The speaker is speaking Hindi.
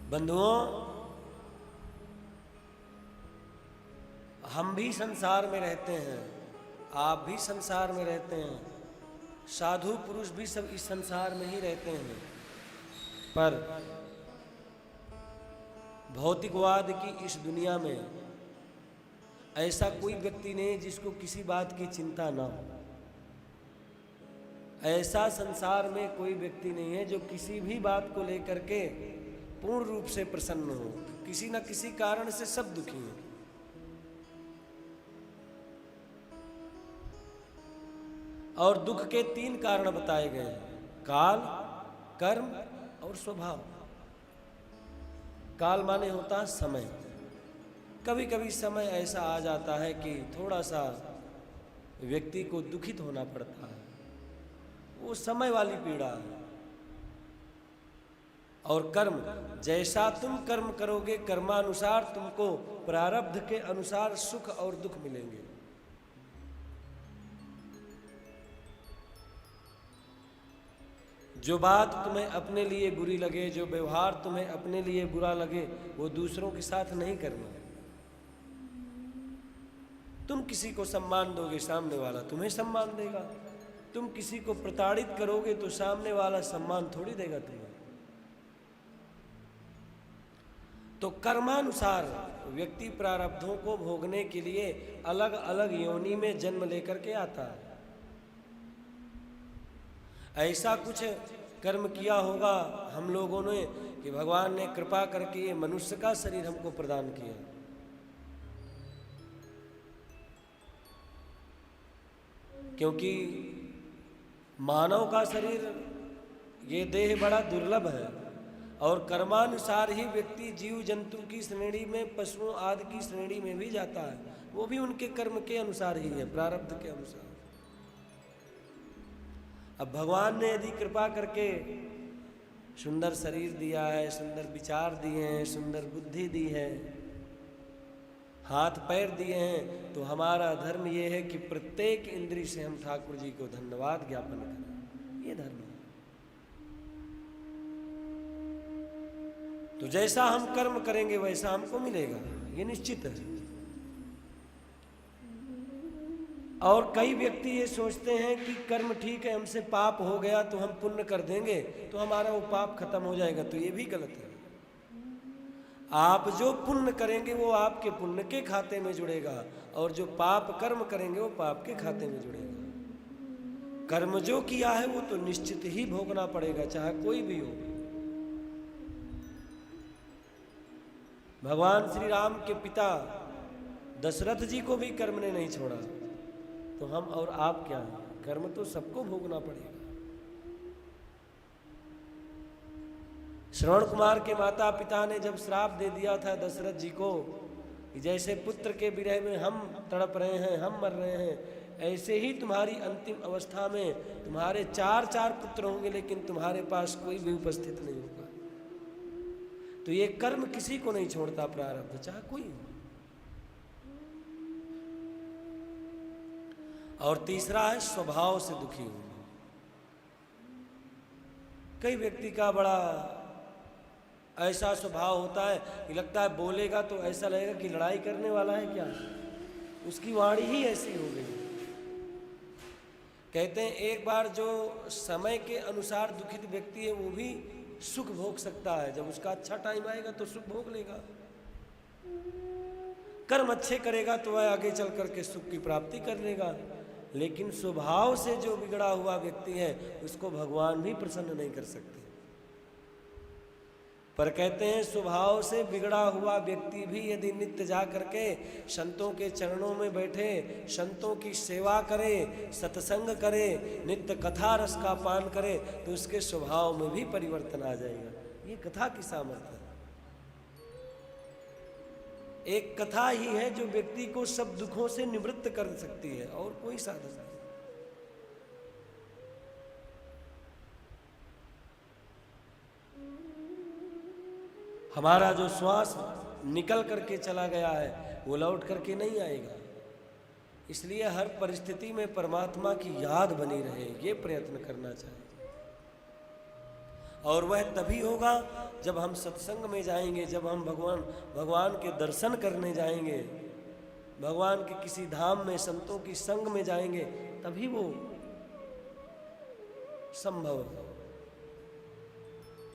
बंधुओं, हम भी संसार में रहते हैं, आप भी संसार में रहते हैं, साधु पुरुष भी सब इस संसार में ही रहते हैं। पर भौतिकवाद की इस दुनिया में ऐसा कोई व्यक्ति नहीं जिसको किसी बात की चिंता ना हो। ऐसा संसार में कोई व्यक्ति नहीं है जो किसी भी बात को लेकर के पूर्ण रूप से प्रसन्न हो। किसी न किसी कारण से सब दुखी हैं। और दुख के 3 कारण बताए गए हैं: काल, कर्म और स्वभाव। काल माने होता है समय। कभी कभी समय ऐसा आ जाता है कि थोड़ा सा व्यक्ति को दुखित होना पड़ता है, वो समय वाली पीड़ा है। और कर्म, जैसा तुम कर्म करोगे कर्मानुसार तुमको प्रारब्ध के अनुसार सुख और दुख मिलेंगे। जो बात तुम्हें अपने लिए बुरी लगे, जो व्यवहार तुम्हें अपने लिए बुरा लगे, वो दूसरों के साथ नहीं करना। तुम किसी को सम्मान दोगे, सामने वाला तुम्हें सम्मान देगा। तुम किसी को प्रताड़ित करोगे तो सामने वाला सम्मान थोड़ी देगा तुम्हें। तो कर्मानुसार व्यक्ति प्रारब्धों को भोगने के लिए अलग अलग योनि में जन्म लेकर के आता है। ऐसा कुछ कर्म किया होगा हम लोगों ने कि भगवान ने कृपा करके ये मनुष्य का शरीर हमको प्रदान किया। क्योंकि मानव का शरीर, ये देह बड़ा दुर्लभ है और कर्मानुसार ही व्यक्ति जीव जंतु की श्रेणी में, पशुओं आदि की श्रेणी में भी जाता है। वो भी उनके कर्म के अनुसार ही है, प्रारब्ध के अनुसार। अब भगवान ने यदि कृपा करके सुंदर शरीर दिया है, सुंदर विचार दिए हैं, सुंदर बुद्धि दी है, हाथ पैर दिए हैं, तो हमारा धर्म ये है कि प्रत्येक इंद्रिय से हम ठाकुर जी को धन्यवाद ज्ञापन करें। ये धर्म है। तो जैसा हम कर्म करेंगे वैसा हमको मिलेगा, ये निश्चित है। और कई व्यक्ति ये सोचते हैं कि कर्म ठीक है, हमसे पाप हो गया तो हम पुण्य कर देंगे तो हमारा वो पाप खत्म हो जाएगा, तो ये भी गलत है। आप जो पुण्य करेंगे वो आपके पुण्य के खाते में जुड़ेगा, और जो पाप कर्म करेंगे वो पाप के खाते में जुड़ेगा। कर्म जो किया है वो तो निश्चित ही भोगना पड़ेगा, चाहे कोई भी हो। भगवान श्री राम के पिता दशरथ जी को भी कर्म ने नहीं छोड़ा, तो हम और आप क्या हैं? कर्म तो सबको भोगना पड़ेगा। श्रवण कुमार के माता पिता ने जब श्राप दे दिया था दशरथ जी को कि जैसे पुत्र के विरह में हम तड़प रहे हैं, हम मर रहे हैं, ऐसे ही तुम्हारी अंतिम अवस्था में तुम्हारे 4 पुत्र होंगे, लेकिन तुम्हारे पास कोई भी उपस्थित नहीं होगा। तो ये कर्म किसी को नहीं छोड़ता, प्रारब्ध चाहे कोई हो। और तीसरा है स्वभाव से दुखी होना। कई व्यक्ति का बड़ा ऐसा स्वभाव होता है कि लगता है बोलेगा तो ऐसा लगेगा कि लड़ाई करने वाला है क्या, उसकी वाणी ही ऐसी हो गई। कहते हैं एक बार जो समय के अनुसार दुखित व्यक्ति है वो भी सुख भोग सकता है, जब उसका अच्छा टाइम आएगा तो सुख भोग लेगा। कर्म अच्छे करेगा तो वह आगे चल करके सुख की प्राप्ति कर लेगा। लेकिन स्वभाव से जो बिगड़ा हुआ व्यक्ति है उसको भगवान भी प्रसन्न नहीं कर सकते। पर कहते हैं स्वभाव से बिगड़ा हुआ व्यक्ति भी यदि नित्य जा करके संतों के चरणों में बैठे, संतों की सेवा करे, सत्संग करे, नित्य कथा रस का पान करे, तो उसके स्वभाव में भी परिवर्तन आ जाएगा। ये कथा की सामर्थ्य है। एक कथा ही है जो व्यक्ति को सब दुखों से निवृत्त कर सकती है, और कोई साधन नहीं। हमारा जो श्वास निकल करके चला गया है वो लौट करके नहीं आएगा, इसलिए हर परिस्थिति में परमात्मा की याद बनी रहे, ये प्रयत्न करना चाहिए। और वह तभी होगा जब हम सत्संग में जाएंगे, जब हम भगवान के दर्शन करने जाएंगे, भगवान के किसी धाम में संतों की संग में जाएंगे, तभी वो संभव है।